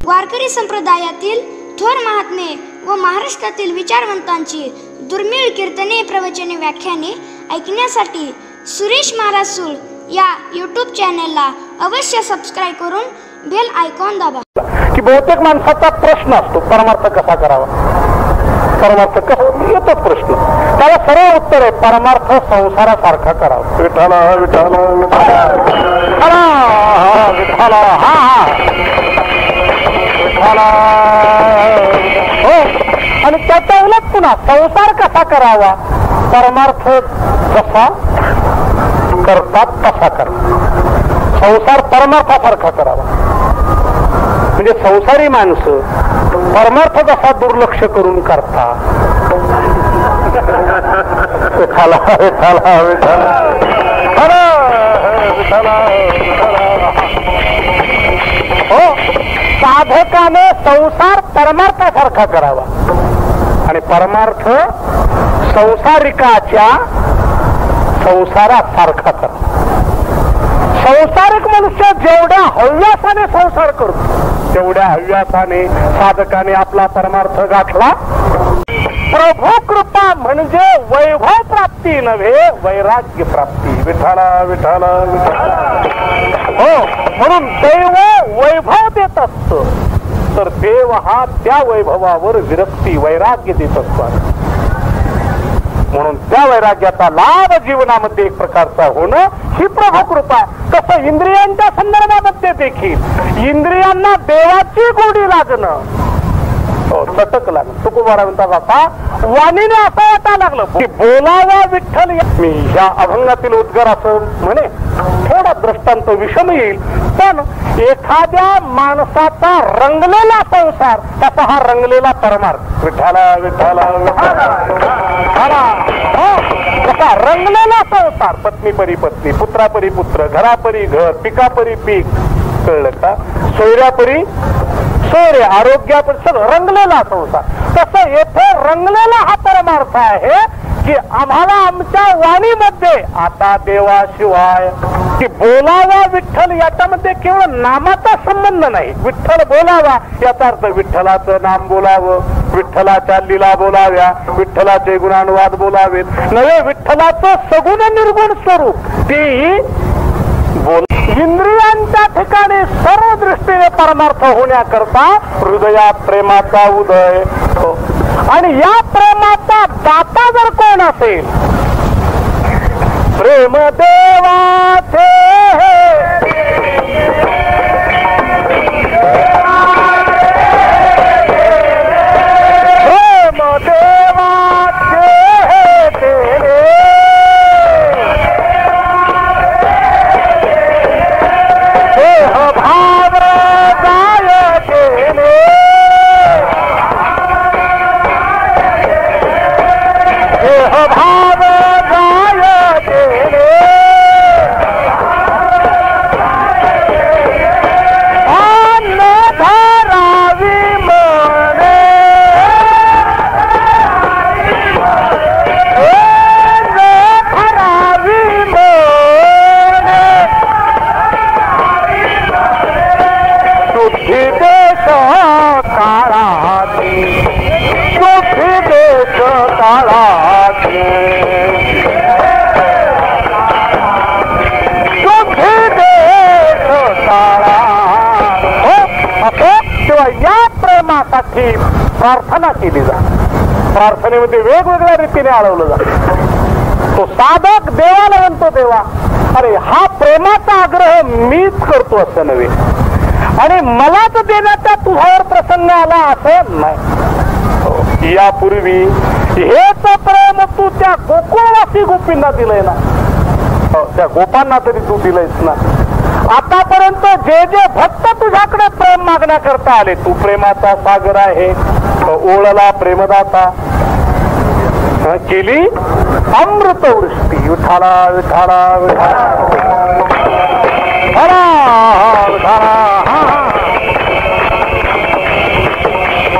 वारकरी संप्रदायातील थोर महात्मे व महाराष्ट्रातील विचारवंतांची दुर्मिळ कीर्तने, प्रवचने, व्याख्याने ऐकण्यासाठी सुरेश महाराज सूळ या यूट्यूब चॅनलला अवश्य सबस्क्राईब करून बेल आयकॉन दाबा. की बहुतेक माणसाचा प्रश्न असतो, परमार्थ कसा करावा, परमार्थ कसा येतो प्रश्न. त्याला सरळ उत्तर आहे, परमार्थ संसारासारखा करावा. विठाला विठाला विठाला विठाला हा हा विठाला हो. आणि त्याच्या उलट पुन्हा संसार कसा करावा, परमार्थ जसा करतात तसा करा. संसार परमार्थासारखा करावा. म्हणजे संसारी माणसं परमार्थ कसा दुर्लक्ष करून करतात. विठाला विठाला विठाला हो. साधकाने संसार परमार्थासारखा करावा आणि परमार्थ संसारिकाच्या संसारासारखा करावा. संसारिक मनुष्य जेवढ्या हव्यासाने संसार करतो तेवढ्या हव्यासाने साधकाने आपला परमार्थ गाठला. प्रभू कृपा म्हणजे वैभव प्राप्ती नव्हे, वैराग्य प्राप्ती. विठाला विठाला विठाला हो. म्हणून दैव वैभव देत असतो तर देव हा त्या वैभवावर विरक्ती, वैराग्य देत असतो. म्हणून त्या वैराग्याचा लाभ जीवनामध्ये एक प्रकारचा होणं ही प्रभू कृपा. तसं इंद्रियांच्या संदर्भामध्ये देखील इंद्रियांना देवाची गोडी लागणं, चटक लागलं. तुकोबारा म्हणतात आता वाणीने असं वाटायला लागलं की बोलावा विठ्ठल. मी ह्या अभंगातील उद्गार असं म्हणे, थोडा दृष्टांत विषम येईल, पण एखाद्या माणसाचा रंगलेला संसार त्याचा हा रंगलेला परमार्थ. विठाला विठाला विठाला कसा रंगलेला संसार, पत्नी परी पत्नी, पुत्रा परी पुत्र, घरा परी घर, पिका परी पीक, कळलं का, सोयऱ्या परी सोयरे, आरोग्यापरी सगळं रंगलेला संसार. तसं येथे रंगलेला हा परमार्थ आहे की आम्हाला आमच्या वाणीमध्ये आता देवाशिवाय की बोलावा विठ्ठल, याच्यामध्ये केवळ नामाचा संबंध नाही. विठ्ठल बोलावा याचा अर्थ विठ्ठलाचं नाम बोलावं, विठ्ठलाच्या लीला बोलाव्या, विठ्ठलाचे गुणानुवाद बोलावेत, नव्हे विठ्ठलाचं सगुण निर्गुण स्वरूप तेही बोल. इंद्रियांच्या ठिकाणी सर्व दृष्टीने परमार्थ होण्याकरता हृदयात प्रेमाचा उदय हो. आणि या प्रेमाचा दाता जर कोण असेल, प्रेम देवाचे प्रार्थना केली जाते. प्रार्थनेमध्ये वेगवेगळ्या रीतीने आळवलं जातं. तो साधक देवाला म्हणतो, देवा अरे हा प्रेमाचा आग्रह मीच करतो असं नव्हे आणि मलाच देण्याचा तुझ्यावर प्रसंग आला असं नाही. यापूर्वी हेच प्रेम तू त्या गोकुळवासी गोपींना दिलंय ना, त्या गोपांना तरी तू दिलंयस ना. आतापर्यंत जे जे भक्त तुझ्याकडे प्रेम मागण्याकरता आले, तू प्रेमाचा सागर आहे. ओळला प्रेमदाता, केली अमृत वृष्टी. विठाला विठाला विठाला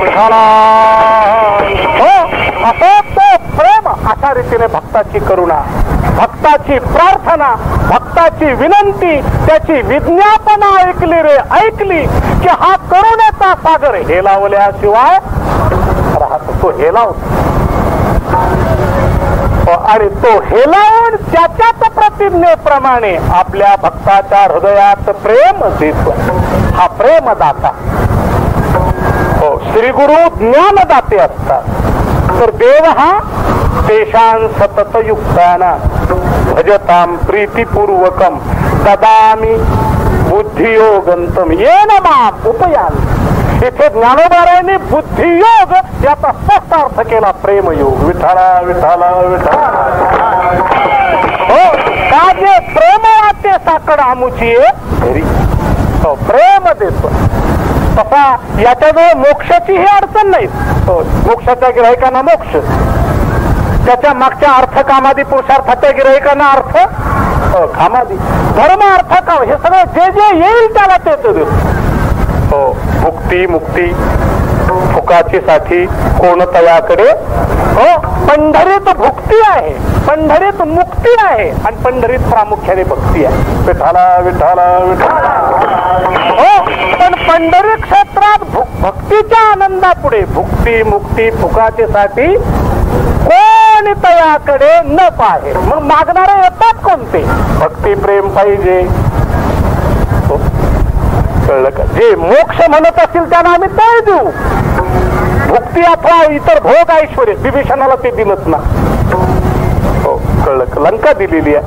विठाला हो. असं तो प्रेम, अशा रीतीने भक्ताची करुणा, भक्ताची प्रार्थना भक्ताची विनंती, त्याची विज्ञापना ऐकली रे ऐकली की हा करुणेचा सागर हेलावल्याशिवाय राहतो. तो हेलावतो आणि तो हेलावून त्याच्याच प्रतिज्ञेप्रमाणे आपल्या भक्ताच्या हृदयात प्रेम देतो. हा प्रेमदाता. हो, श्री गुरु ज्ञानदाते असतात. तर देव हा तेषां सततयुक्ताना भजतां प्रीतिपूर्वकम ददामी बुद्धियोगंतम येन माम उपयान. इथे ज्ञानोबारायांनी बुद्धियोग याचा स्पष्ट अर्थ केला प्रेमयोग. विठ्ठला विठ्ठला विठ्ठला. हो, का जे प्रेम वाटे साकड आमुची घरी. हो, प्रेम देतो. तसा याच्याजवळ मोक्षाची ही अडचण नाही. मोक्षाच्या गिऱ्हाईकांना मोक्ष, त्याच्या मागच्या अर्थ कामादी पुरुषार्थाच्या गिऱ्हाईकांना अर्थ कामादी, धर्म अर्थ काम, हे सगळं जे जे येईल त्याला ते देतो. हो, मुक्ती मुक्ती फुकाची साठी कोण तयाकडे. हो, पंढरीत भुक्ती आहे, पंढरीत मुक्ती आहे आणि पंढरीत प्रामुख्याने भक्ती आहे. विठ्ठला विठ्ठला विठ्ठला. हो, पण पंढरी क्षेत्रात भक्तीच्या आनंदापुढे भुक्ती मुक्ती फुकाची साठी कोण तयाकडे न पाहे. मग मागणारे येतात कोणते? भक्ती प्रेम पाहिजे. कळलं का? जे मोक्ष म्हणत असतील त्यांना आम्ही तळ देऊ. भुक्ती अथवा इतर भोग ऐश्वर्य विभीषणाला ते दिलंच ना. हो, कळलं का? लंका दिलेली आहे.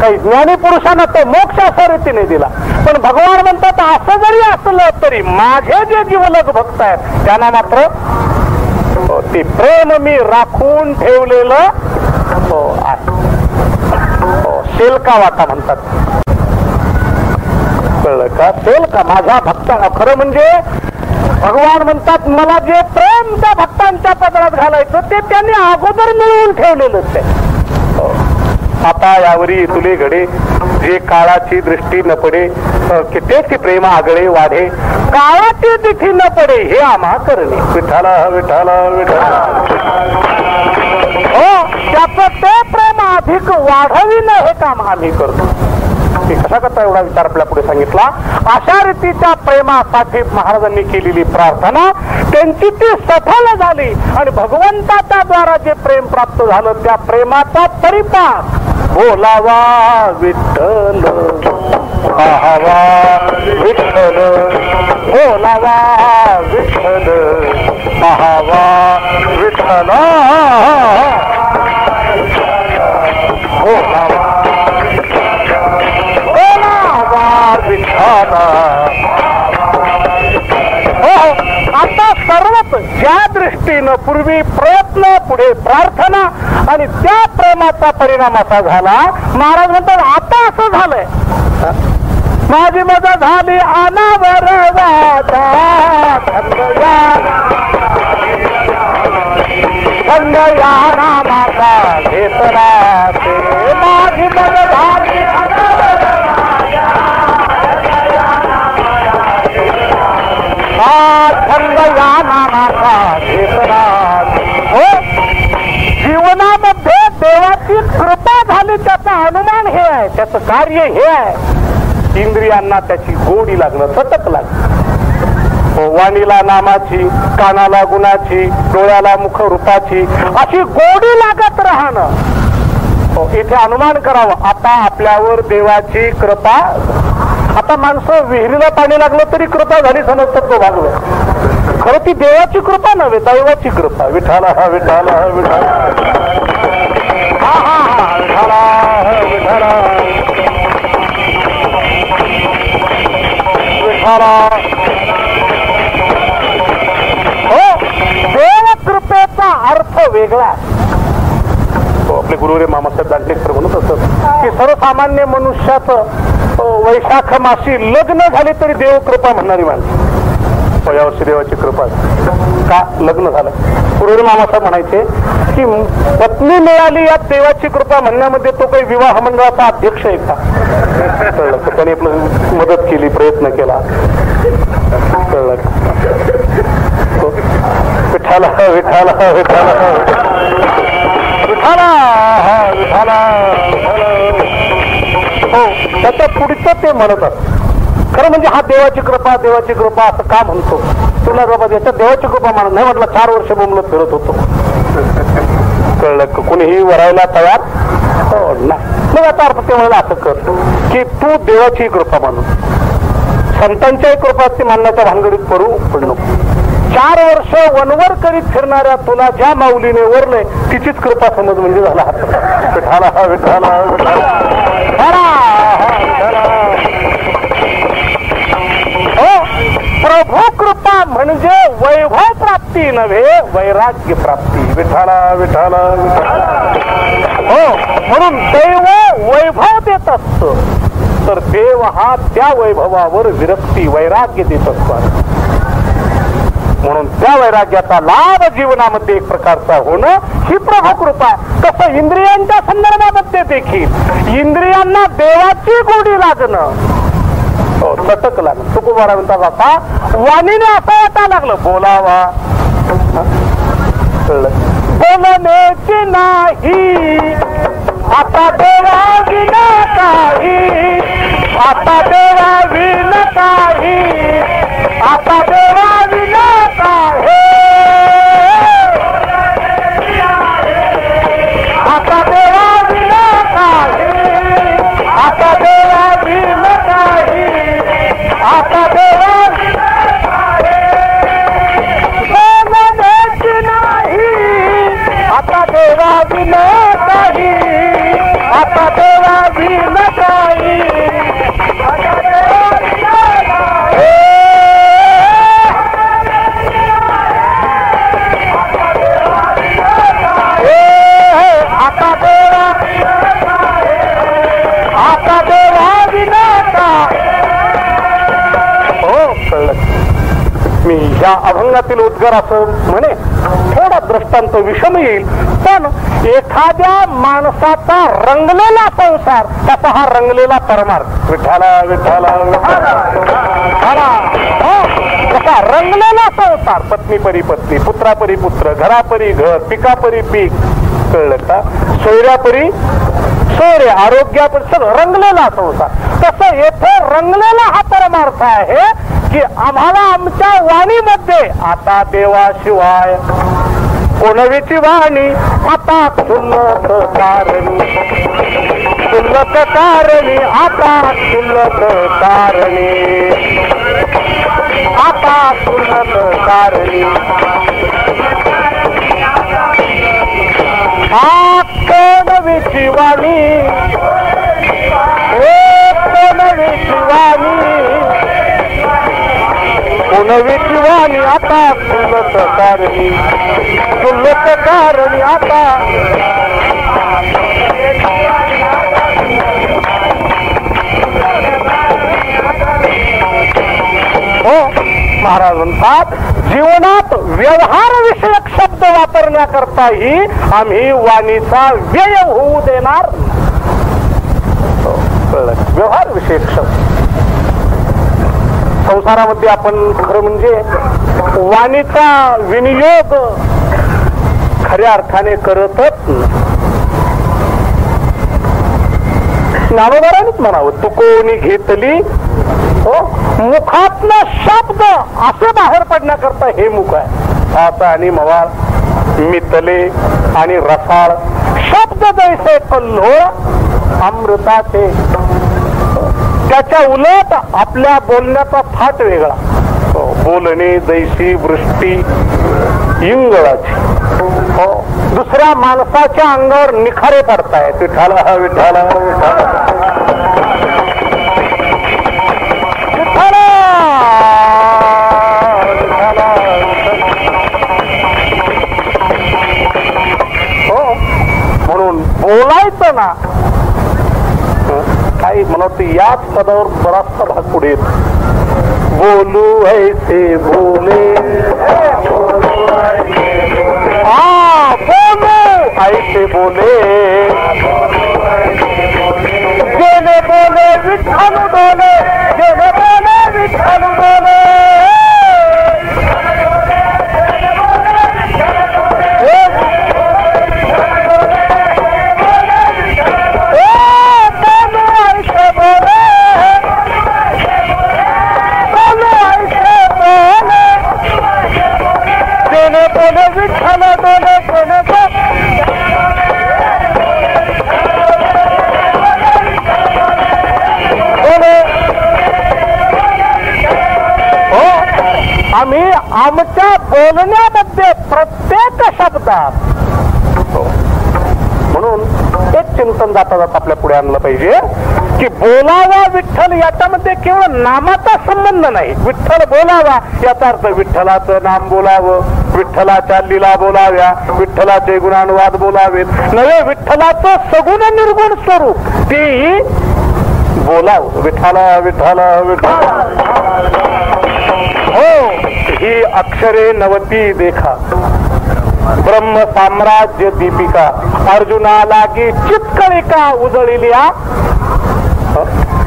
काही ज्ञानी पुरुषांना तो मोक्ष असा रीतीने दिला. पण भगवान म्हणतात असं जरी असलं तरी माझे जे जीवलग भक्त आहेत त्यांना मात्र ते प्रेम मी राखून ठेवलेलं आहे. शेलका वाटा म्हणतात. कळलं का? सेल का माझ्या भक्तांना. खरं म्हणजे भगवान म्हणतात मला जे प्रेम त्या भक्तांच्या पदरात घालायचं ते त्यांनी अगोदर मिळवून ठेवलेलंच आहे. आता यावरी तुले घडे जे काळाची दृष्टी न पडे कित्येक प्रेम आगळे वाढे काळाची तिथी न पडे हे आम्हा करणे. विठ्ठला विठ्ठला विठ्ठला. हो, त्याचं ते प्रेम अधिक वाढविणं हे काम आम्ही करतो. कशा करता एवढा विचार आपल्या पुढे सांगितला. अशा रीतीच्या प्रेमासाठी महाराजांनी केलेली प्रार्थना त्यांची ती सफल झाली आणि भगवंताच्या द्वारा जे प्रेम प्राप्त झालं त्या प्रेमाचा परिपाक बोलावा विठ्ठल पाहावा विठ्ठल बोलावा विठ्ठल पाहावा विठ्ठल बोलावा विठ्ठला. हो, आता सर्वच ज्या दृष्टीनं पूर्वी प्रयत्न पुढे प्रार्थना आणि त्या प्रेमाचा परिणाम असा झाला. महाराज म्हणतात आता असं झालंय माझी मजा झाली अनावर संगया नामाचा घेतला ते माझी मजा झाली जीवनामध्ये देवाची कृपा झाली त्याचा अनुमान हे आहे, त्याचं कार्य हे आहे. इंद्रियांना त्याची गोडी लागणं, चटक लागणं. वाणीला नामाची, कानाला गुणाची, डोळ्याला मुख रूपाची अशी गोडी लागत राहणं. इथे अनुमान करावं आता आपल्यावर देवाची कृपा. आता माणसं विहिरीला पाणी लागलं तरी कृपा झाली समजतात तो भागवत. खरं ती देवाची कृपा नव्हे, दैवाची कृपा. विठाला हा विठाला हा विठाला हा हा हा विठाला विठाला विठाला. हो, देव कृपेचा अर्थ वेगळा. आपले गुरुरे मामासाहेब दांडेकर म्हणत असत की सर्वसामान्य मनुष्याचं वैशाख मासी लग्न झाले तरी देव कृपा म्हणणारी माणसं. यावर्षी देवाची कृपा का लग्न झालं. गुरुरे मामासाहेब म्हणायचे की पत्नी मिळाली यात देवाची कृपा म्हणण्यामध्ये तो काही विवाह मंडळाचा अध्यक्ष आहे का. कळलं का? त्याने आपलं मदत केली, प्रयत्न केला. कळलं का? विठाला विठाला विठाला विठाला विठाला विठाला. हो, त्याच्या पुढचं ते म्हणत असत. खरं म्हणजे हा देवाची कृपा असं का म्हणतो तुला बाबा? याच्या देवाची कृपा मानत नाही म्हटलं. 4 वर्ष बोंबलत फिरत होतो. कळलं का? कुणीही वरायला तयार हो नाही. मग आता अर्थ ते म्हणाला असं कर की तू देवाची कृपा मानू, संतांच्याही कृपा ती मानण्याच्या भानगडीत पडू नको. 4 वर्ष वनवर करीत फिरणाऱ्या तुला ज्या माऊलीने वरले तिचीच कृपा समज म्हणजे झाला. विठाला हा विठाला हो. प्रभू कृपा म्हणजे वैभव प्राप्ती नव्हे, वैराग्य प्राप्ती. विठाला विठाला हो. म्हणून दैव वैभव देत असतो, तर देव हा त्या वैभवावर विरक्ती वैराग्य देत असतो. म्हणून त्या वैराग्याचा लाभ जीवनामध्ये एक प्रकारचा होणं ही प्रभू कृपा. कसं इंद्रियांच्या संदर्भामध्ये देखील इंद्रियांना देवाची गोडी लागणं चटक लागलं. तुकोबारा म्हणतात आता वाणीने असं वाटायला लागलं बोलावा, बोलण्याची नाही आता देवा विना काही, आता देवा विना काही, आता देवा विना काही, आता देवा विना काही, आता देवा विना काही, आता देवा बोलण्याची नाही आता देवा विना काही, आता देवा विना काही, आता देवा विना हो. कळलं. मी ह्या अभंगातील उद्गार असं म्हणे, थोडा दृष्टांत विषम येईल, पण एखाद्या माणसाचा रंगलेला संसार त्याचा हा रंगलेला परमार्थ. विठाला विठाला विठाला हो. कसा रंगलेला संसार, पत्नी परी पत्नी, पुत्रापरी पुत्र, घरापरी घर, पिकापरी पीक. कळलं का? सोयऱ्यापरी सोयरे, आरोग्यापरी सगळं रंगलेला संसार. तसं येथे रंगलेला हा परमार्थ आहे की आम्हाला आमच्या वाणीमध्ये आता देवाशिवाय कोणवीची वाणी आता क्षुल्लक कारणी, क्षुल्लक कारणी, आता क्षुल्लक कारणी, आता क्षुल्लक कारणी, कोणवीची वाणी, कोणवीची वाणी, कोणवीची वाणी आता क्षुल्लक कारणी, क्षुल्लक कारणी आता. हो. महाराज म्हणतात जीवनात व्यवहार विषयक शब्द वापरण्याकरताही आम्ही वाणीचा व्यय होऊ देणार. व्यवहार विषयक शब्द संसारामध्ये आपण खरं म्हणजे वाणीचा विनियोग खऱ्या अर्थाने करतच ज्ञानोबारानेच म्हणावं, तू कोणी घेतली हो मुखातला शब्द असे बाहेर पडण्याकरता हे मुख आहे. आता आणि मवाळ, मितले आणि रसाळ शब्द जैसे कल्लोळ अमृताचे. त्याच्या उलट आपल्या बोलण्याचा थाट वेगळा. बोलणे जैसी वृष्टी इंगळाची. हो. दुसऱ्या माणसाच्या अंगावर निखारे पडतायत. विठाला विठाला विठाला बोलायचं ना. काही मला वाटतं याच पदावर बराचसा भाग पुढे येतो. बोलू ऐसे बोले, हा बोलू ऐसे बोले, जेने बोले विठ्ठल बोले, जेने बोले विठ्ठल बोले. आम्ही आमच्या बोलण्यामध्ये प्रत्येक शब्दात म्हणून एक चिंतन जाता जाता आपल्या पुढे आणलं पाहिजे की बोलावा विठ्ठल याच्यामध्ये केवळ नामाचा संबंध नाही. विठ्ठल बोलावा याचा अर्थ विठ्ठलाचं नाम बोलावं, विठ्ठलाच्या लीला बोलाव्या, विठ्ठलाचे गुणानुवाद बोलावेत, नव्हे विठ्ठलाचं सगुण निर्गुण स्वरूप तेही बोलावं. विठ्ठला विठ्ठला विठ्ठला हो ही अक्षरे नवती देखा ब्रह्म साम्राज्य दीपिका अर्जुना लागी चितकळिका उजळिल्या.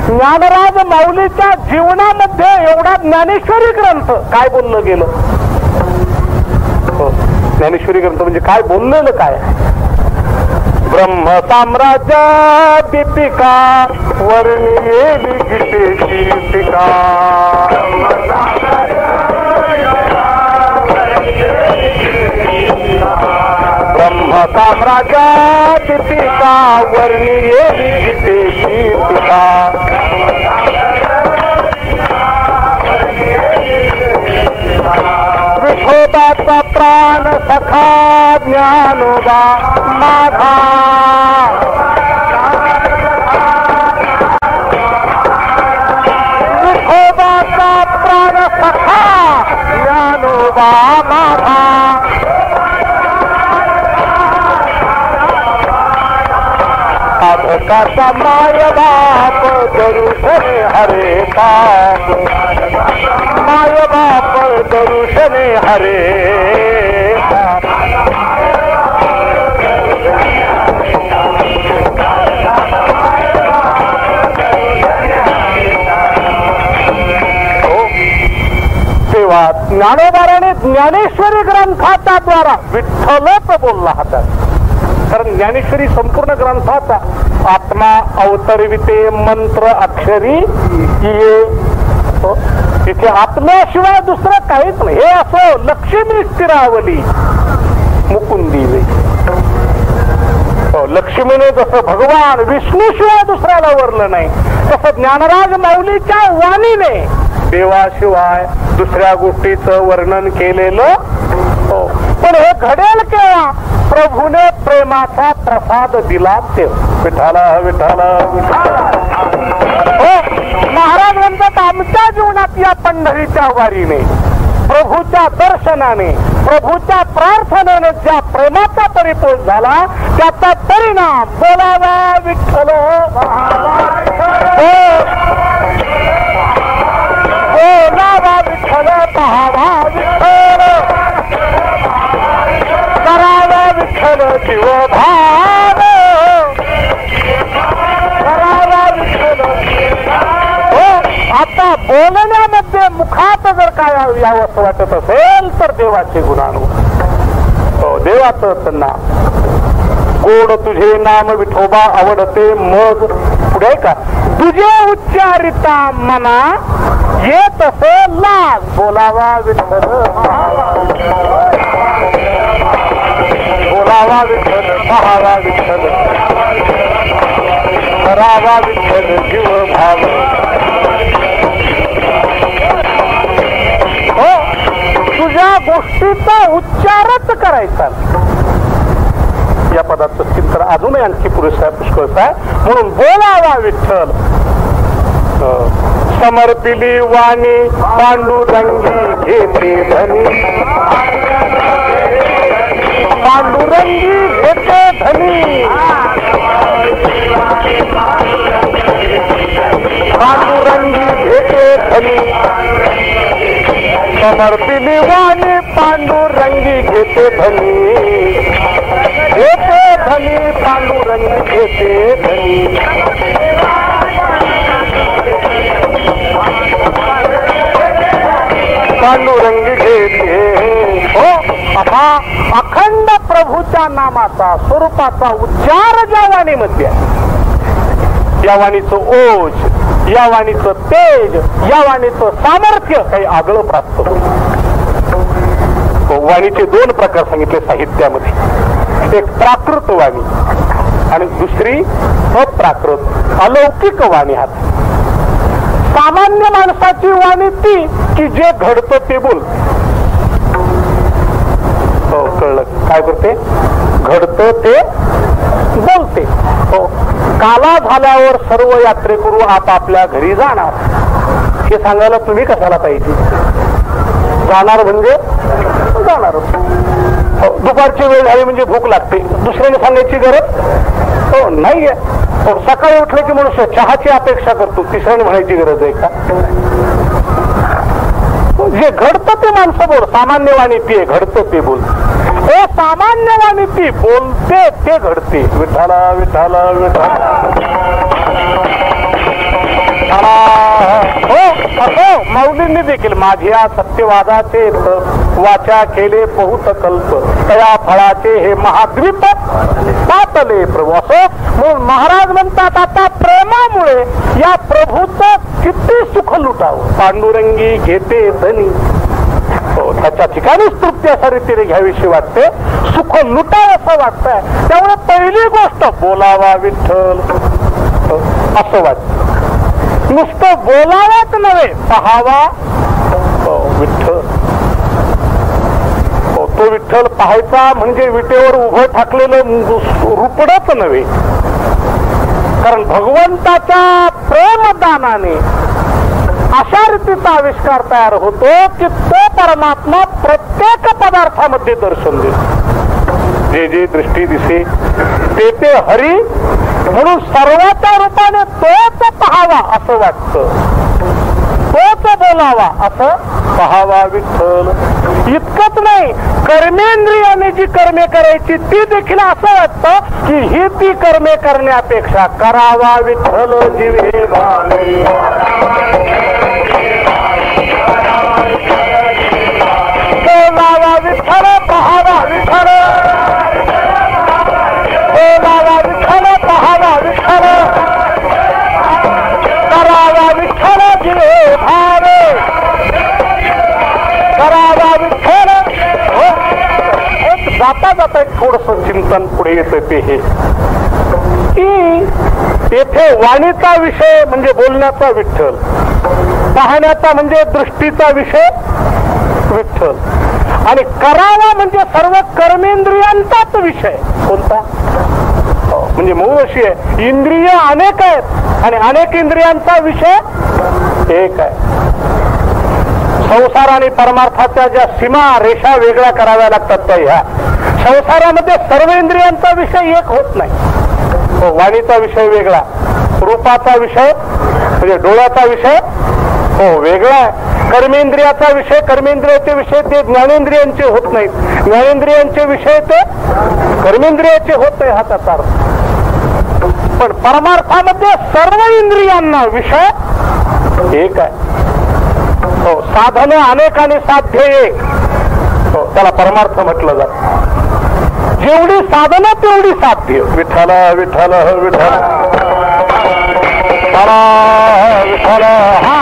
ज्ञानराज माऊलीच्या जीवनामध्ये एवढा ज्ञानेश्वरी ग्रंथ काय बोललं गेलं. ज्ञानेश्वरी ग्रंथ म्हणजे काय बोललेलं काय. ब्रह्म साम्राज्य दीपिका वर्णियेली गीतेची टीका. ब्रह्म साम्राज्य दीपिका वर्णियेली गीतेची टीका. विठोबाचा प्राण सखा ज्ञानोबा माझा. विठोबाचा प्राण सखा ज्ञानोबा माझा. साधकाचा माय बाप दरुषणे हरे बाप. माय बाप दरुषणे हरे बाप. तेव्हा ज्ञानोबाराने ज्ञानेश्वरी ग्रंथाच्या द्वारा विठ्ठलच बोलला होता. कारण ज्ञानेश्वरी संपूर्ण ग्रंथाचा आत्मा अवतरविते मंत्र अक्षरी ये. तिथे आत्म्याशिवाय दुसरं काहीच नाही. हे असो लक्ष्मी स्थिरावली मुकुंदी वे. लक्ष्मीने जसं भगवान विष्णूशिवाय दुसऱ्याला वरलं नाही तसं ज्ञानराज माऊलीच्या वाणीने देवाशिवाय दुसऱ्या गोष्टीचं वर्णन केलेलं. पण हे घडेल केव्हा प्रभूने प्रेमाचा प्रसाद दिला तेव्हा. विठाला विठाला महाराज म्हणतात आमच्या जीवनात या पंढरीच्या वारीने प्रभूच्या दर्शनाने प्रभूच्या प्रार्थनेने ज्या प्रेमाचा परिपोष झाला त्याचा परिणाम बोलावा विठ्ठल बोलावा विठ्ठल पहावा विठ्ठल करावा विठ्ठल जीवभाव करावा विठ्ठल. आता बोलण्यामध्ये मुखात जर काय यावं वाटत असेल तर देवाचे गुणानुवाद. देवाचं नाम गोड तुझे नाम विठोबा आवडते मग पुढे का तुझे उच्चारिता मना येत असे लाज. बोलावा विठ्ठल बोलावा विठ्ठल पहावा विठ्ठल करावा विठ्ठल जीव भाव. तुझ्या गोष्टीचा उच्चारच करायचा. या पदाचं चिंतन अजूनही आणखी पुरेसा पुष्कळ आहे. म्हणून बोलावा विठ्ठल. समर्पिली वाणी पांडुरंगी घेते धनी. पांडुरंगी घेते धनी. पांडुरंगी घेते धनी. समर्पिली वाणी पांडुरंगी घेते धनी. घेते धनी पांडुरंगी घेते धनी. पांडुरंगी घेते. हो आता अखंड प्रभूच्या नामाचा स्वरूपाचा उच्चार ज्या वाणीमध्ये आहे, या वाणीचं ओज, या वाणीचं तेज, या वाणीचं सामर्थ्य काही आगळं प्राप्त होतं. वाणीचे दोन प्रकार सांगितले साहित्यामध्ये. एक प्राकृत वाणी आणि दुसरी अप्राकृत अलौकिक वाणी. हात सामान्य माणसाची वाणी ती की जे घडतं ते बोल. हो कळलं काय करते? घडतं ते बोलते. हो काला झाल्यावर सर्व यात्रेकरू आपापल्या घरी जाणार हे सांगायला तुम्ही कशाला पाहिजे? जाणार म्हणजे जाणार. दुपारची वेळ झाली म्हणजे भूक लागते, दुसऱ्याने सांगायची गरज हो नाहीये. सकाळी उठले की मनुष्य चहाची अपेक्षा करतो, तिसऱ्याने म्हणायची गरज आहे का? जे घडतं ते माणसं बोल. सामान्य वाणी ती घडतं ते बोल. हे सामान्य वाणी ती बोलते ते घडते. विठाला विठाला विठाला हो असो माऊलींनी देखील माझ्या सत्यवादाचे वाचा केले बहुत कल्प तया फळाचे हे महाद्वीप पातले प्रभू. असो म्हणून महाराज म्हणतात आता प्रेमामुळे या प्रभूचं किती सुख लुटावं. पांडुरंगी घेते धनी. हो त्याच्या ठिकाणीच तृप्ती अशा रीतीने घ्यावीशी वाटते, सुख लुटावं असं वाटतंय. त्यामुळे पहिली गोष्ट बोलावा विठ्ठल असं वाटतं. नुसतं बोलावाच नव्हे, पहावा विठ्ठल. तो विठ्ठल पाहायचा म्हणजे विटेवर उभं ठाकलेलं रुपडच नव्हे, कारण भगवंताच्या प्रेमदानाने अशा रीतीचा आविष्कार तयार होतो की तो परमात्मा प्रत्येक पदार्थामध्ये दर्शन देतो. जे जे दृष्टी दिसे ते ते हरी, म्हणून सर्वाच्या रूपाने तोच पहावा असं वाटतं, तोच बोलावा असं पहावा विठ्ठल. इतकंच नाही, कर्मेंद्रियाने जी कर्मे करायची ती देखील असं वाटतं की ही ती कर्मे करण्यापेक्षा करावा विठ्ठल जीवे भावे. बोलावा विठ्ठल पहावा विठ्ठल, बोलावा विठ्ठल पहावा विठ्ठल, करावा विठ्ठल जीवे भावे, करावा विठ्ठल. जाता जाता एक थोडस चिंतन पुढे येतं ते हे की तेथे वाणीचा विषय म्हणजे बोलण्याचा विठ्ठल, पाहण्याचा म्हणजे दृष्टीचा विषय विठ्ठल, आणि करावा म्हणजे सर्व कर्मेंद्रियांचाच विषय कोणता म्हणजे मूळ अशी आहे. इंद्रिय अनेक आहेत आणि अनेक इंद्रियांचा विषय एक आहे. संसार आणि परमार्थाच्या ज्या सीमा रेषा वेगळ्या कराव्या लागतात त्या ह्या संसारामध्ये सर्व इंद्रियांचा विषय एक होत नाही. वाणीचा विषय वेगळा, रूपाचा विषय म्हणजे डोळ्याचा विषय हो वेगळा, कर्मेंद्रियाचा विषय कर्मेंद्रियाचे विषय ते ज्ञानेंद्रियांचे होत नाहीत, ज्ञानेंद्रियांचे विषय ते कर्मेंद्रियाचे होत नाही. हा त्याचा अर्थ. पण परमार्थामध्ये सर्व इंद्रियांना विषय एक आहे. हो साधन अनेक आणि साध्य एक, हो त्याला परमार्थ म्हटलं जात. जेवढी साधनं तेवढी साध्य. विठ्ठल विठ्ठल विठ्ठल विठ्ठल. हा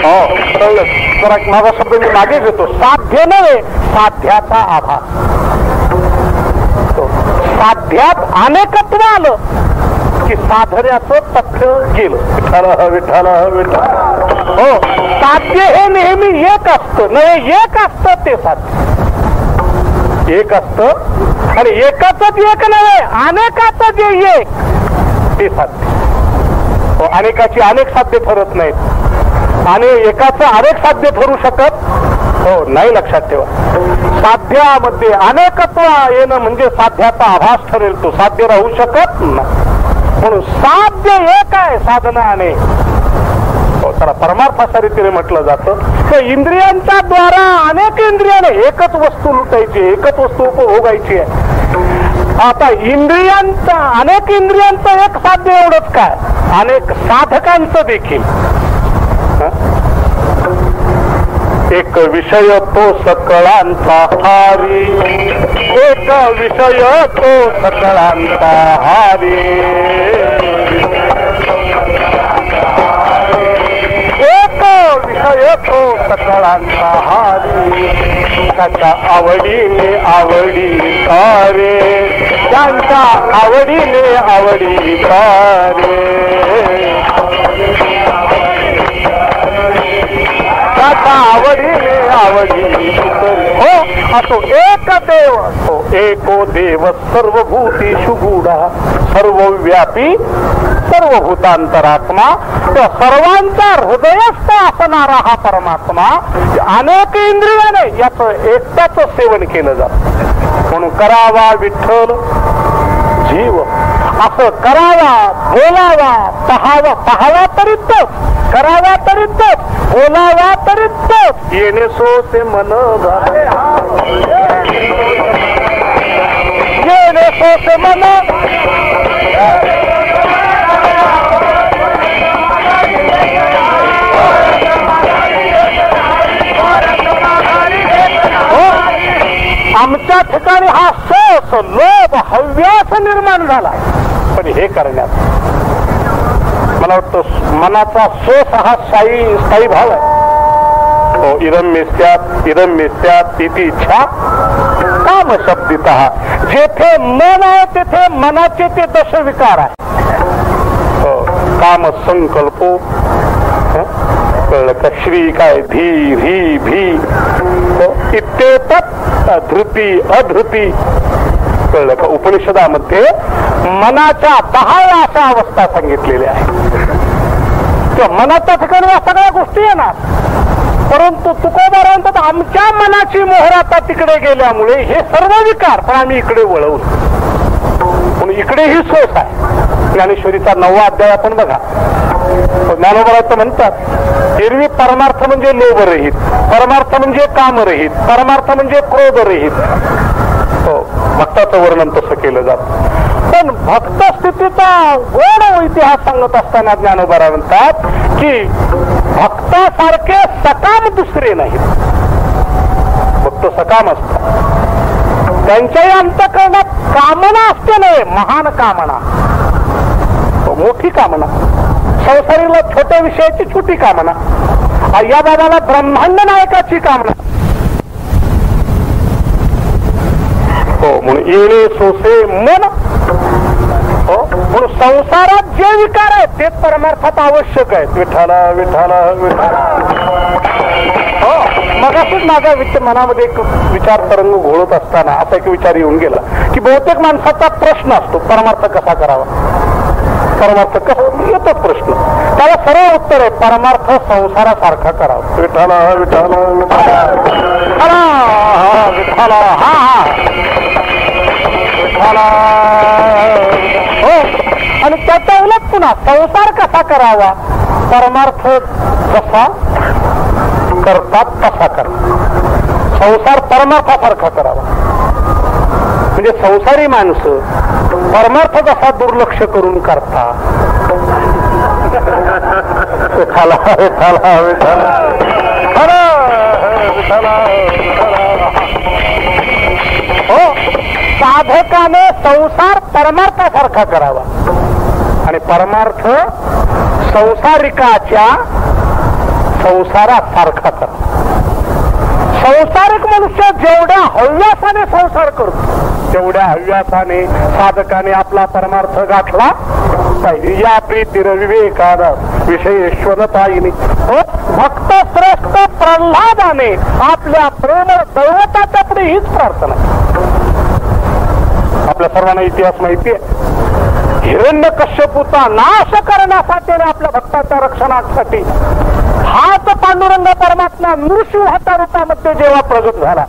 हो कळलं. जरा माझा शब्द मी मागे घेतो. साध्य नव्हे, साध्याचा आभास. साध्यात अनेकत्व आलं की साधण्याचं तथ्य गेलं. विठ्ठल विठ्ठल विठ्ठल. हो साध्य हे नेहमी एक असतं, नाही एक असतं ते साध्य एक असतं, आणि एकाच एक नव्हे अनेकाच जे एक ते साध्य. हो अनेकाची अनेक साध्य ठरत नाहीत आणि एकाचं अनेक साध्य ठरू शकत हो नाही. लक्षात ठेवा, साध्यामध्ये अनेकत्व येणं म्हणजे साध्याचा आभास ठरेल, तो साध्य राहू शकत नाही. म्हणून साध्य एक आहे, साधना अनेक. त्याला परमार्थाच्या रीतीने म्हटलं जातं. तर इंद्रियांच्या द्वारा अनेक इंद्रियाने एकच वस्तू लुटायची, एकच वस्तू उपभोगायची आहे. आता इंद्रियांचा अनेक इंद्रियांचं एक साध्य एवढंच काय, अनेक साधकांचं देखील एक विषय तो सकळांचा हारी, एक विषय तो सकळांचा हारी, एक विषय तो सकळांचा हारी, त्याच्या आवडीने आवडी तारे, त्यांच्या आवडीने आवडी तारे. त्याच्या आवडीने आवडी हो असो एक देव असो एको देव सर्वभूतेषु गूढा सर्वव्यापी सर्वभूतांतरात्मा तो सर्वांचा हृदयस्थ असणारा हा परमात्मा अनेक इंद्रियाने याचं एकट्याच सेवन केलं जात म्हणून करावा विठ्ठल जीव असं करावा बोलावा पाहावा तरी तोच करावा तरी तोच बोलावा तरी तोच येणे सो ते मन येणे सो ते मन आमच्या ठिकाणी हा सोस लोभ हव्यास निर्माण झाला पण हे करण्यात मला वाटतं मनाचा सोस हा स्थायी भाव आहे इदम मिस्यात इति इच्छा काम शब्दित जेथे मन आहे तेथे मनाचे ते दशविकार आहे काम संकल्पो कळलं का श्री काय धी धी भी इत्येतत् धृती अधृती कळलं का उपनिषदामध्ये मनाच्या 10 अशा अवस्था सांगितलेल्या आहेत किंवा मनाच्या ठिकाणी या सगळ्या गोष्टी येणार परंतु तुकोबारांत आमच्या मनाची मोहर आता तिकडे गेल्यामुळे हे सर्व विकार पण आम्ही इकडे वळवू म्हणून इकडे ही सोच आहे ज्ञानेश्वरीचा 9वा अध्याय आपण बघा ज्ञानोबा म्हणतात एरवी परमार्थ म्हणजे लोभरहित परमार्थ म्हणजे कामरहित परमार्थ म्हणजे क्रोधरहित भक्ताचं वर्णन तसं केलं जात पण भक्त स्थितीचा गोड इतिहास सांगत असताना ज्ञानोबा म्हणतात की भक्तासारखे सकाम दुसरे नाहीत भक्त सकाम असतात त्यांच्याही अंतःकरणात कामना असते नाही महान कामना मोठी कामना संसारीला छोट्या विषयाची छोटी कामना या बाबाला ब्रह्मांड नायकाची कामना हो म्हणून येणे सोसे मन हो म्हणून संसारात जे विकार आहेत तेच परमार्थात आवश्यक आहेत विठाला विठाला विठाला हो मगाशीच माझ्या मनामध्ये एक विचार तरंग घोळत असताना असा एक विचार येऊन गेला की बहुतेक माणसाचा प्रश्न असतो परमार्थ कसा करावा परमार्थ कसं येतोच प्रश्न त्याला सरळ उत्तर आहे परमार्थ संसारासारखा करावा विठाला विठाला विठाला विठाला हा विठाला हो आणि त्याचा उलट पुन्हा संसार कसा करावा परमार्थ जसा करतात तसा करा संसार परमार्थासारखा करावा म्हणजे संसारी माणसं परमार्थ कसा दुर्लक्ष करून करता विठाला विठाला विठाला हो साधकाने संसार परमार्थासारखा करावा आणि परमार्थ संसारिकाच्या संसारासारखा करावा संसारिक मनुष्य जेवढ्या हव्यासाने संसार करतो तेवढ्या हव्यासाने साधकाने आपला परमार्थ गाठला पाहिजे या प्रीतीर विवेकान विषयेश्वरताईने भक्त श्रेष्ठ प्रल्हादाने आपल्या प्रेम दैवताच्या पुढे हीच प्रार्थना आपल्या सर्वांना इतिहास माहिती आहे हिरण्यकश्यपूचा नाश करण्यासाठी आपल्या भक्ताच्या रक्षणासाठी हाच पांडुरंग परमात्मा नृसिंह हाता रूपामध्ये जेव्हा प्रगट झाला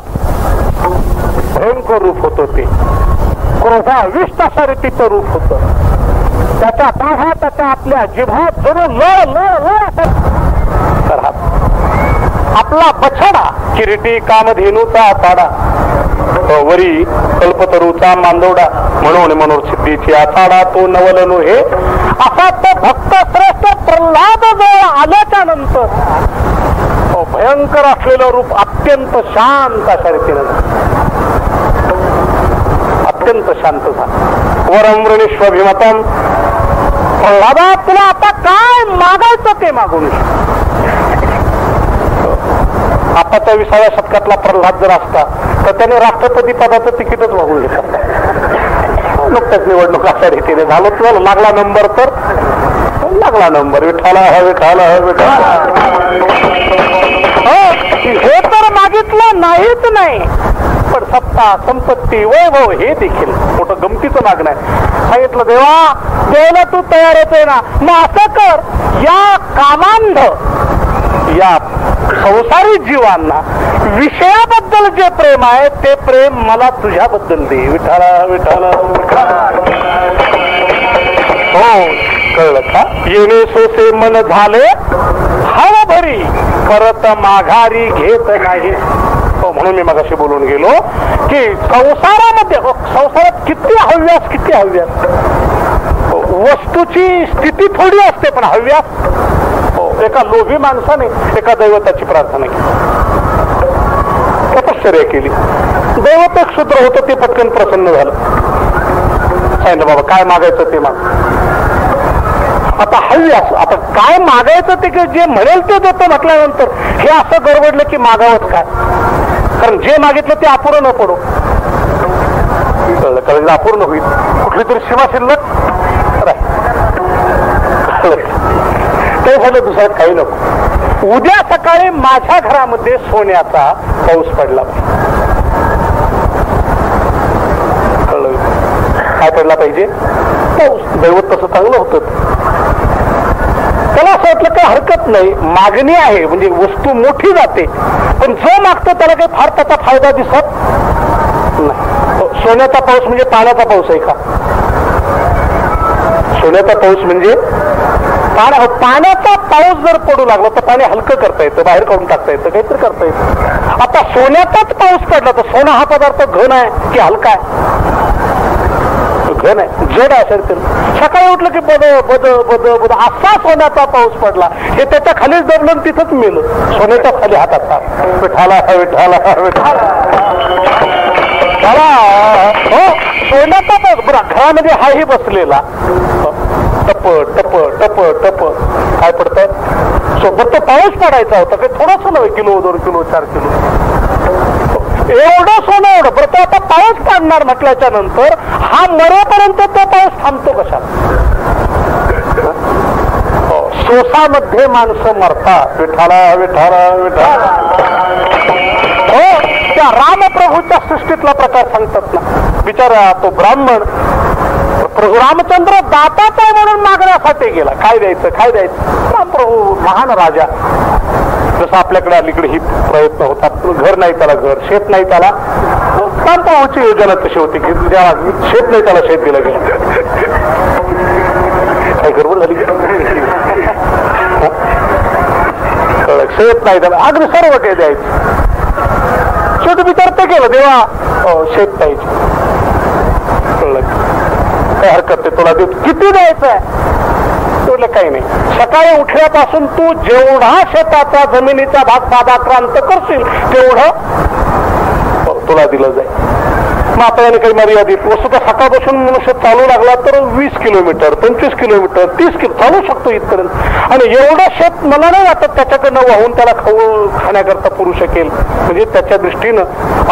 भयंकर रूप होतं ते क्रोधा विष्टाच्या रीतीचं रूप होतं त्याच्या दाढा त्याच्या आपल्या जिभात जरूर आपला बछडा किरीटी कामधेनूचा पाडा वरी कल्पतरूचा मांदोडा म्हणून मनोरसिद्धीची आखाडा तो नवलनो हे असा तो भक्त श्रेष्ठ प्रल्हाद जवळ आल्याच्या नंतर भयंकर असलेलं रूप अत्यंत शांत अशा रीतीनं अत्यंत शांत झालं वरम वृणीष्वभिमतम प्रल्हादा तुला आता काय मागायचं ते मागून आताच्या 20व्या शतकातला प्रल्हाद जर असता तर त्याने राष्ट्रपती पदाचं तिकीटच मागून घेतलं नुकत्याच निवडणूक अशा रीतीने झालं तुला लागला नंबर तर लागला नंबर. विठाला विठाला विठाला. हे तर मागितलं नाहीच नाही, पण सत्ता संपत्ती वैभव हे देखील मोठं गमतीचं मागणं आहे. सांगितलं देवा, द्यायला तू तयार होते ना, मग असं कर, या कामांध या संसारी जीवांना विषयाबद्दल जे प्रेम आहे ते प्रेम मला तुझ्याबद्दल दे. विठाला विठाला. हो, कळलं का? येणे सोसे मन झाले हव भरी, परत माघारी घेत नाही. म्हणून मी मगाशी बोलून गेलो की संसारात किती हव्यास, किती हव्यास. वस्तूची स्थिती थोडी असते, पण हव्यास. एका लोभी माणसाने एका दैवताची प्रार्थना केली, तपश्चर्या केली. दैवत एक शूद्र होतं, ते पटकन प्रसन्न झालं. सांगितलं बाबा काय मागायचं ते माग. आता हव्यास, आता काय मागायचं ते जे म्हणेल ते देतो म्हटल्यानंतर हे असं गडबडलं की मागावंच काय, कारण जे मागितलं ते अपूर्ण न पडो. कळलं कळलं, अपूर्ण होईल. कुठली तरी सीमा शिल्लक ते झालं. दुसरं काही नको. उद्या सकाळी माझ्या घरामध्ये सोन्याचा पाऊस पडला. कळलं काय पडला पाहिजे? पाऊस. दैवत तसं चांगलं होतं. त्याला असं वाटलं काही हरकत नाही, मागणी आहे म्हणजे वस्तू मोठी जाते, पण जो मागतो त्याला काही फार त्याचा फायदा दिसत नाही. सोन्याचा पाऊस म्हणजे पाण्याचा पाऊस आहे का? सोन्याचा पाऊस म्हणजे पाण्याचा पाऊस जर पडू लागला तर पाणी हलकं करता येतं, बाहेर काढून टाकता येतं, काहीतरी करता येतं. आता सोन्याचाच पाऊस पडला तर सोना हा पदार्थ घन आहे की हलका आहे? घन आहे, जड आहे. सकाळी उठलं की बद बद बद बद असा सोन्याचा पाऊस पडला. हे त्याच्या खालीच दबलं, तिथंच मेलं. सोन्याच्या खाली हातात. विठाला विठाला विठाला. हो, सोन्याचा पाऊस. बरं, घरामध्ये हाही बसलेला. टप टप टप टप काय पडतं? सोबत तो पाऊस पडायचा होता, काही थोडंसं नव्हे, किलो 2 किलो 4 किलो एवढं सोनं एवढं. बरं, तो आता पाऊस पडणार म्हटल्याच्या नंतर हा मरेपर्यंत तो पाऊस थांबतो कशा? सोसामध्ये माणसं मरतात. विठाला विठाला विठाला. हो, त्या रामप्रभूच्या सृष्टीतला प्रकार सांगतात ना. बिचारा तो ब्राह्मण प्रभू रामचंद्र दाताच आहे म्हणून मागण्यासाठी गेला. काय द्यायचं काय द्यायचं? रामप्रभू महान राजा. जसं आपल्याकडे अलीकडे ही प्रयत्न होतात, घर नाही त्याला घर, शेत नाही त्याला. रामप्रभूची योजना तशी होती की शेत नाही त्याला शेत दिलं गेलं. काही गडबड झाली? शेत नाही त्याला, अगदी सर्व काही द्यायचं. शेवटी विचार ते केलं, देवा शेत द्यायचं. काही हरकत नाही, तुला देऊ. किती द्यायचं आहे? तुला काही नाही. सकाळी उठल्यापासून तू जेवढा शेताचा जमिनीचा भाग पादाक्रांत करशील तेवढं तुला दिलं जाईल. मग आता याने काही मर्यादित वस्तू सकाळपासून मनुष्य चालू लागला तर 20 किलोमीटर 25 किलोमीटर 30 किलो चालू शकतो इथपर्यंत. आणि एवढं शेत मला नाही वाटत त्याच्याकडनं वाहून त्याला खाण्याकरता पुरू शकेल. म्हणजे त्याच्या दृष्टीनं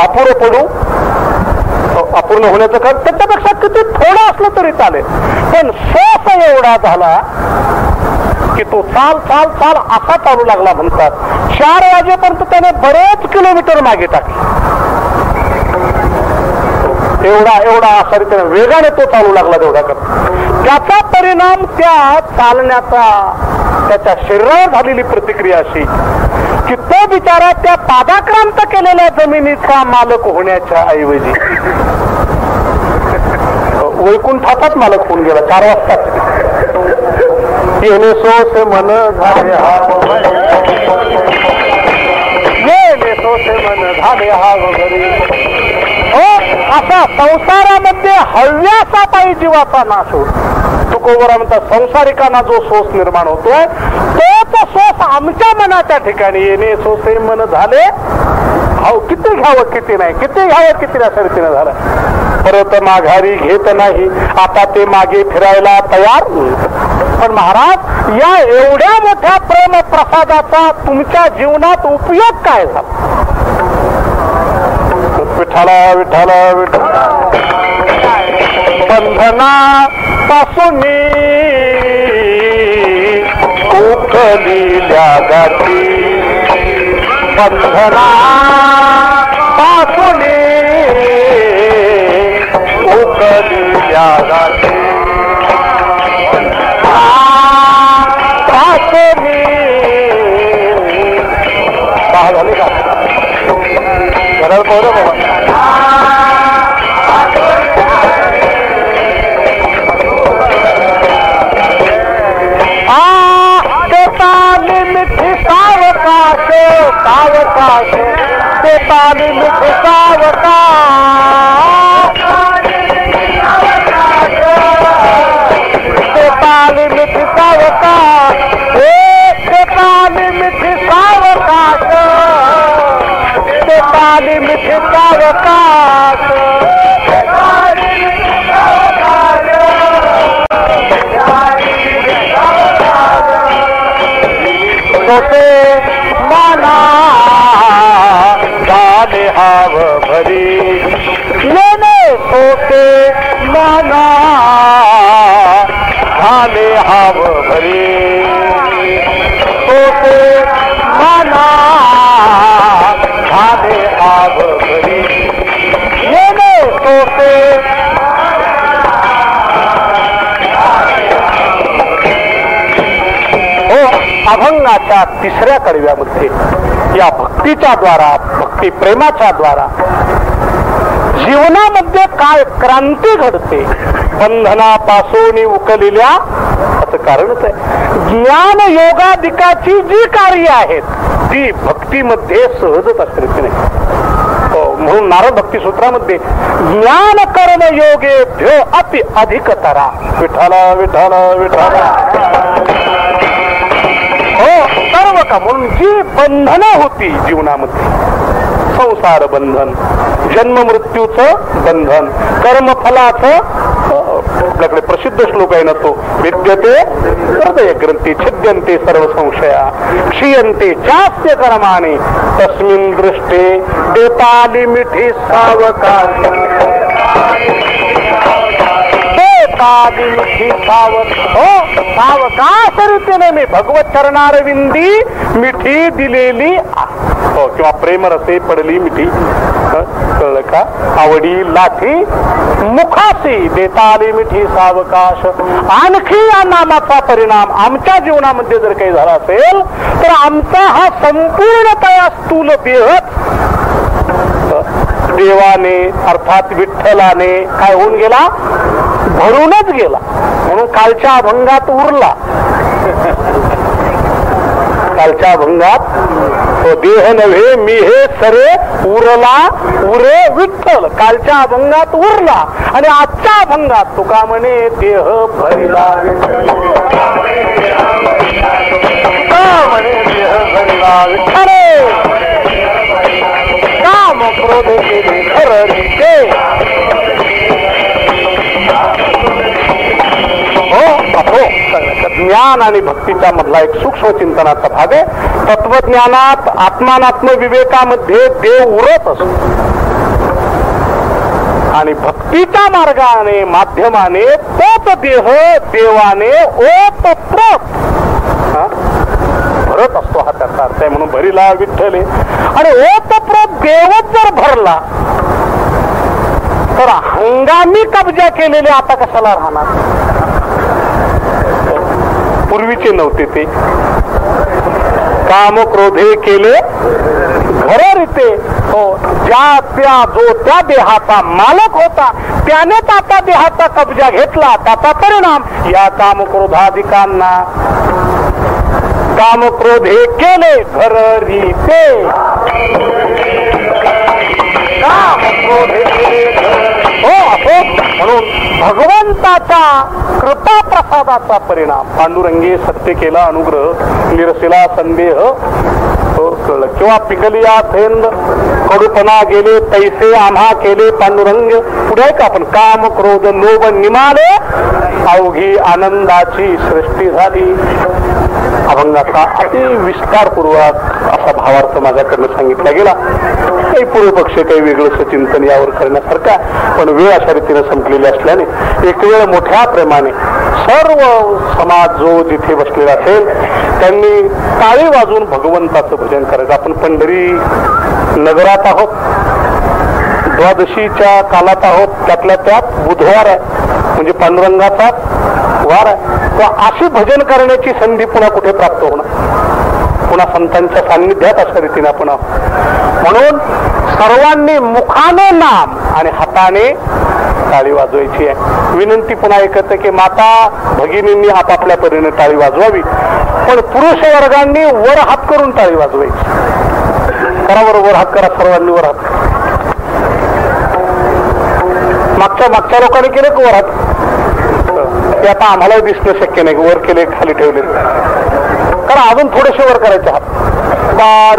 अपुरं पडू अपूर्ण होण्याचं कारण त्याच्यापेक्षा किती थोडं असलं तरी चालेल. पण सोस एवढा झाला की तो चाल चाल चाल असा चालू लागला. म्हणतात 4 वाजेपर्यंत त्याने बरेच किलोमीटर मागे टाकले. एवढा असा रीतीने वेगाने तो चालू लागला तेवढा करता. त्याचा परिणाम त्या चालण्याचा त्याच्या शरीरावर झालेली प्रतिक्रिया अशी की तो बिचारा त्या पादाक्रांत केलेल्या जमिनीचा मालक होण्याच्या ऐवजी वैकुंठाचाच मालक होऊन गेला. 4 वाजता येणे सोस मन झाले येणे सोस मन झाले हा वगैरे. हो, असा संसारामध्ये हव्यासापायी जीवाचा नाश होतो. तुकोबरा म्हणतात संसारिकांना जो सोस निर्माण होतोय तोच सोस आमच्या मनाच्या ठिकाणी येणे सोसे मन झाले. हो, किती घ्यावं किती नाही, किती घ्यावं किती अशा रीतीने झालं. परत माघारी घेत नाही, आता ते मागे फिरायला तयार. पण महाराज, या एवढ्या मोठ्या प्रेम प्रसादाचा तुमच्या जीवनात उपयोग काय झाला? विठाला विठाला विठाला. बंधना पासून उकलिल्या गाठी बंधना पासून उकलिल्या गाठी पासून पहा झाले का घरात पोरं बाबा सावकाश सावकाश ते पाणी मिठी सावकाश ते पाणी मिठी सावकाश ते पाणी मिठी सावकाश ते पाणी मिठी सावकाश सोते माना झाले हाव भरी येणे सोते माना झाले हाव भरी सोते माना झाले हाव भरी येणे सोते अभंगाच्या तिसऱ्या कडव्यामध्ये या भक्तीच्या द्वारा भक्ती प्रेमाच्या द्वारा जीवनामध्ये काय क्रांती घडते बंधनापासून उकलिल्या असं कारणच आहे ज्ञान योगादिकाची जी कार्य आहेत ती भक्तीमध्ये सहजच असते नाही म्हणून नारद भक्ती सूत्रामध्ये ज्ञान कर्म योगेभ्यो अति अधिकतरा विठ्ठला विठ्ठला विठ्ठला हो सर्व का म्हणून जी बंधनं होती जीवनामध्ये संसार बंधन जन्म मृत्यूचं बंधन कर्मफलाचं आपल्याकडे प्रसिद्ध श्लोक आहे ना तो विद्यते हृदय ग्रंथी छिद्यन्ते सर्व संशया क्षीयन्ते चास्य कर्माणि तस्मिन् दृष्टे देताली मिठी सावकाश सावकाश रीतीने मी भगवत चरणारविंदी मिठी दिलेली हो किंवा प्रेमरसे पडली मिठी कळलं का आवडी लाठी मुखासी देताली मिठी सावकाश आणखी या नामाचा परिणाम आमच्या जीवनामध्ये जर काही झाला असेल तर आमचा हा संपूर्णतया स्थूल देहच देवाने अर्थात विठ्ठलाने काय होऊन गेला भरूनच गेला म्हणून कालच्या अभंगात उरला कालच्या अभंगात तो देह नव्हे मी हे सरे उरला उरे विठ्ठल कालच्या अभंगात उरला आणि आजच्या अभंगात तुका म्हणे देह भरला म्हणे देह भरला विठ्ठल काम क्रोध केले खरं ज्ञान आणि भक्तीच्या मधला एक सूक्ष्म चिंतनाचा भाग आहे तत्वज्ञानात आत्मानात्म विवेकामध्ये देव उरत असतो आणि भक्तीच्या मार्गाने माध्यमाने तोच देह देवाने ओतप्रोत भरत असतो हा त्याचा अर्थ आहे म्हणून भरीला विठ्ठले आणि ओतप्रोत देवच जर भरला तर हंगामी कब्जा केलेले आता कशाला राहणार पूर्वीचे नव्हते ते काम क्रोधे केले घररिते हो ज्या त्या जो त्या देहाचा मालक होता त्यानेच आता देहाचा कब्जा घेतला त्याचा परिणाम या काम क्रोधाधिकांना काम क्रोधे केले घररिते काम क्रोधे हो असो म्हणून भगवंताचा कृपा प्रसादाचा परिणाम पांडुरंगी सत्य केला अनुग्रह निरसिला संदेह किंवा पिकलिया थेंद कडूपणा गेले पैसे आम्हा केले पांडुरंग पुढे का आपण काम क्रोध लोभ निमाले अवघी आनंदाची सृष्टी झाली अभंगाचा अति विस्तारपूर्वक असा भावार्थ माझ्याकडनं सांगितला गेला काही पूर्व पक्ष काही वेगळं चिंतन यावर करण्यासारखा पण वेळ अशा रीतीने संपलेली असल्याने एक वेळ मोठ्या प्रेमाने सर्व समाज जो जिथे बसलेला असेल त्यांनी टाळी वाजवून भगवंताचं भजन करायचं. आपण पंढरी नगरात आहोत, द्वादशीच्या कालात आहोत, त्यातल्या त्यात बुधवार आहे म्हणजे पांडुरंगाचा वार आहे. तो अशी भजन करण्याची संधी पुन्हा कुठे प्राप्त होणार, पुन्हा संतांच्या सान्निध्यात अशा रीतीने आपण आहोत. म्हणून सर्वांनी मुखाने नाम आणि हाताने टाळी वाजवायची आहे. विनंती पुन्हा एकच की माता भगिनींनी आपापल्या परीने टाळी वाजवावी, पण पुरुष वर्गांनी वर हात करून टाळी वाजवायची. करा बरोबर हात करा, सर्वांनी वर हात. मागच्या लोकांनी केले वर हात, ते आता आम्हाला दिसणं शक्य नाही, वर केले खाली ठेवले. कारण अजून थोडेसे वर करायचे हात. बार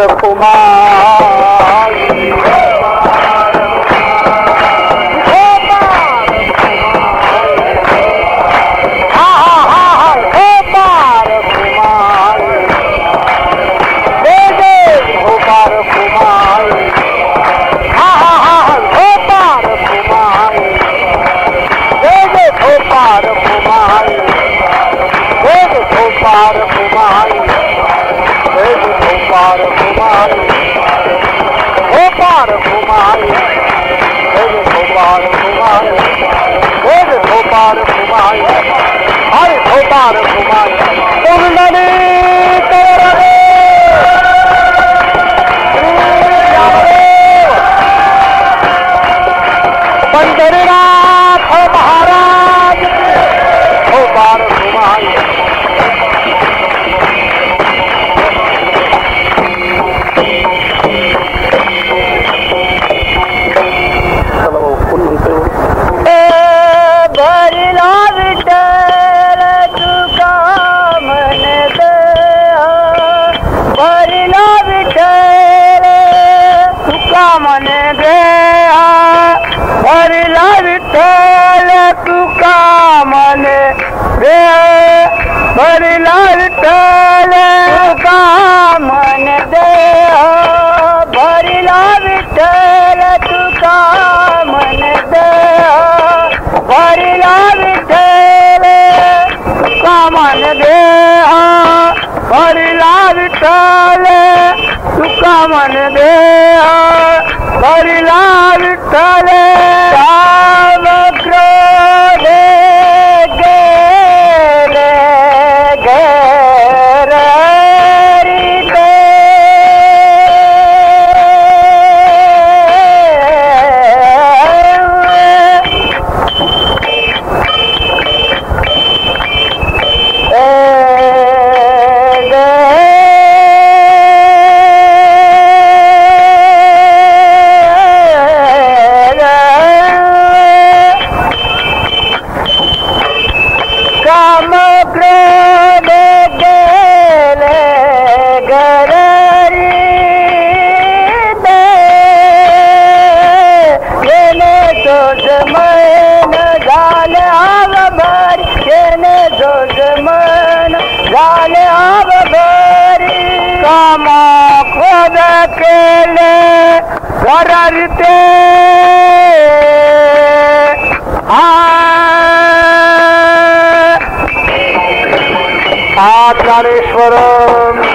ज्ञानेश्वर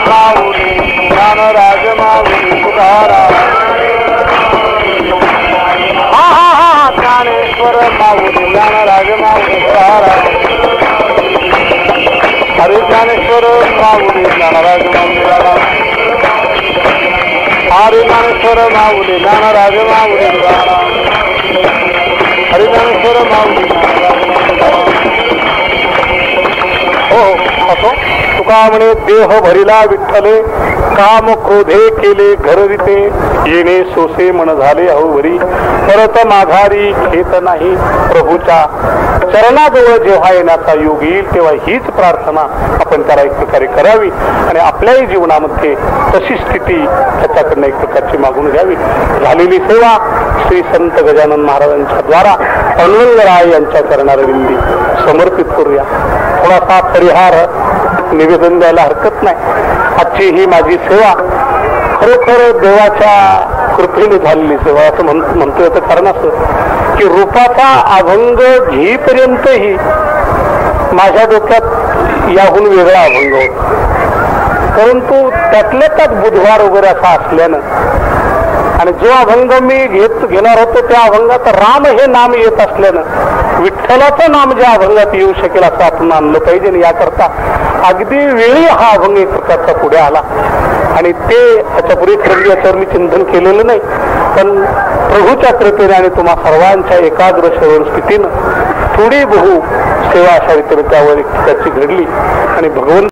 माऊली ज्ञानराज माऊली तुकाराम. ज्ञानेश्वर माऊली ज्ञानराज माऊली तुकाराम. हरे ज्ञानेश्वर माऊली ज्ञानराज माऊली हरे ज्ञानेश्वर माऊली ज्ञानराज माऊली तुकाराम. हरे ज्ञानेश्वर माऊली हो असो. तुका म्हणे देह भरिला विठ्ठले काम क्रोधे केले घरविते येणे सोसे मन झाले अहोवरी परत माघारी घेत नाही. प्रभूच्या चरणाजवळ जेव्हा येण्याचा योग येईल तेव्हा हीच प्रार्थना आपण त्याला एक प्रकारे करावी आणि आपल्याही जीवनामध्ये तशी स्थिती त्याच्याकडनं एक प्रकारची मागून घ्यावी. झालेली सेवा श्री संत गजानन महाराजांच्या द्वारा पांडुरंगराय यांच्या चरणारविंदी समर्पित करूया. थोडासा परिहार निवेदन द्यायला हरकत नाही. आजची ही माझी सेवा खरोखर देवाच्या कृपेने झालेली सेवा असं म्हणतोय. तर कारण असं की रूपाचा अभंग घेईपर्यंतही माझ्या डोक्यात याहून वेगळा अभंग होता, परंतु त्यातल्या त्यात बुधवार वगैरे असा असल्यानं आणि जो अभंग मी घेणार होतो त्या अभंगात राम हे नाम येत असल्यानं विठ्ठलाचं नाम ज्या अभंगात येऊ शकेल असं आपण आणलं पाहिजे. आणि याकरता अगदी वेळी हा अभंग एक प्रकारचा पुढे आला आणि ते त्याच्यापूर्वी खरं याच्यावर मी चिंतन केलेलं नाही, पण प्रभूच्या कृपेने आणि तुम्हा सर्वांच्या एकाग्र श्रवण स्थितीनं थोडी बहु सेवा अशा रीतीने त्यावर त्याची घडली आणि भगवंत